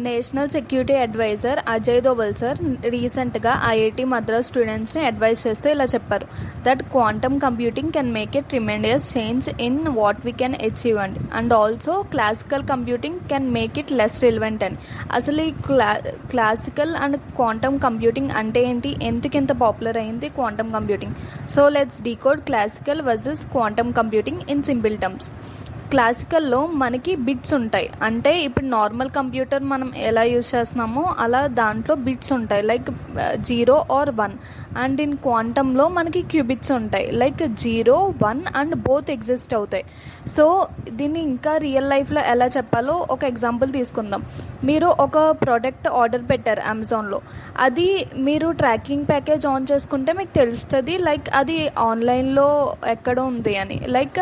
National security adviser Ajay Doval sir రీసెంట్గా IIT Madras స్టూడెంట్స్ని advise చేస్తూ ఇలా చెప్పారు that quantum computing can make a tremendous change in what we can achieve and also classical computing can make it less relevant అని. అసలు ఈ classical and quantum computing అంటే ఏంటి, ఎందుకు పాపులర్ అయింది quantum computing? So let's decode classical versus quantum computing in simple terms. క్లాసికల్లో మనకి bits ఉంటాయి, అంటే ఇప్పుడు నార్మల్ కంప్యూటర్ మనం ఎలా యూజ్ చేస్తున్నామో అలా దాంట్లో బిట్స్ ఉంటాయి లైక్ 0 or 1. అండ్ ఇన్ క్వాంటంలో మనకి క్యూబిట్స్ ఉంటాయి లైక్ 0, 1 అండ్ బోత్ ఎగ్జిస్ట్ అవుతాయి. సో దీన్ని ఇంకా రియల్ లైఫ్లో ఎలా చెప్పాలో ఒక ఎగ్జాంపుల్ తీసుకుందాం. మీరు ఒక ప్రోడక్ట్ ఆర్డర్ పెట్టారు అమెజాన్లో, అది మీరు ట్రాకింగ్ ప్యాకేజ్ ఆన్ చేసుకుంటే మీకు తెలుస్తుంది లైక్ అది ఆన్లైన్లో ఎక్కడ ఉంది అని, లైక్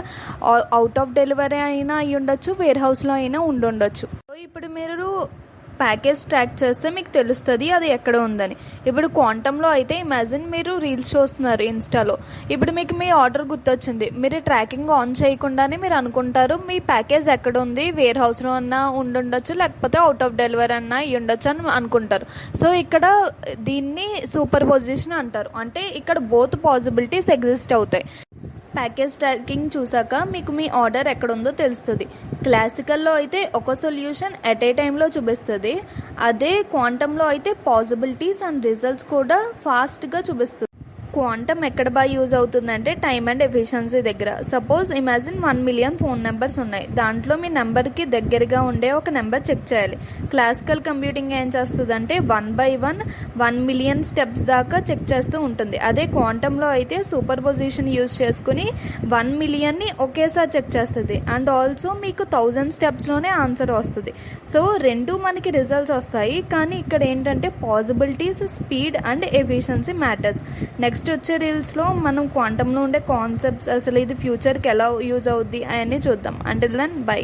అవుట్ ఆఫ్ డెలివరీ అయినా అయి ఉండొచ్చు, వేర్ హౌస్లో అయినా ఉండుండొచ్చు. సో ఇప్పుడు మీరు ప్యాకేజ్ ట్రాక్ చేస్తే మీకు తెలుస్తుంది అది ఎక్కడ ఉందని. ఇప్పుడు క్వాంటంలో అయితే ఇమాజిన్ మీరు రీల్స్ చూస్తున్నారు ఇన్స్టాలో, ఇప్పుడు మీకు మీ ఆర్డర్ గుర్తొచ్చింది, మీరు ట్రాకింగ్ ఆన్ చేయకుండానే మీరు అనుకుంటారు మీ ప్యాకేజ్ ఎక్కడ ఉంది, వేర్ హౌస్లో అన్నా ఉండుండొచ్చు లేకపోతే అవుట్ ఆఫ్ డెలివరీ అన్నా అయ్యి ఉండొచ్చు అని అనుకుంటారు. సో ఇక్కడ దీన్ని సూపర్ పొజిషన్ అంటారు, అంటే ఇక్కడ బోత్ పాసిబిలిటీస్ ఎగ్జిస్ట్ అవుతాయి. ప్యాకేజ్ ట్రాకింగ్ చూసాక మీకు మీ ఆర్డర్ ఎక్కడుందో తెలుస్తుంది. క్లాసికల్లో అయితే ఒక సొల్యూషన్ ఎట్ ఏ టైంలో చూపిస్తుంది, అదే క్వాంటంలో అయితే పాసిబిలిటీస్ అండ్ రిజల్ట్స్ కూడా ఫాస్ట్గా చూపిస్తుంది. క్వాంటమ్ ఎక్కడ బాగా యూజ్ అవుతుందంటే టైమ్ అండ్ ఎఫిషియన్సీ దగ్గర. Suppose imagine 1 million phone numbers ఉన్నాయి, దాంట్లో మీ నెంబర్కి దగ్గరగా ఉండే ఒక నెంబర్ చెక్ చేయాలి. క్లాసికల్ కంప్యూటింగ్ ఏం చేస్తుందంటే 1 by 1 million స్టెప్స్ దాకా చెక్ చేస్తూ ఉంటుంది. అదే క్వాంటంలో అయితే సూపర్ పొజిషన్ యూజ్ చేసుకుని 1 millionని ఒకేసారి చెక్ చేస్తుంది అండ్ ఆల్సో మీకు 1000 స్టెప్స్లోనే ఆన్సర్ వస్తుంది. సో రెండు మనకి రిజల్ట్స్ వస్తాయి, కానీ ఇక్కడ ఏంటంటే possibilities, speed and efficiency matters. Next వచ్చే రీల్స్లో మనం క్వాంటంలో ఉండే కాన్సెప్ట్స్, అసలు ఇది ఫ్యూచర్కి ఎలా యూజ్ అవుద్ది అవన్నీ చూద్దాం. Until then by.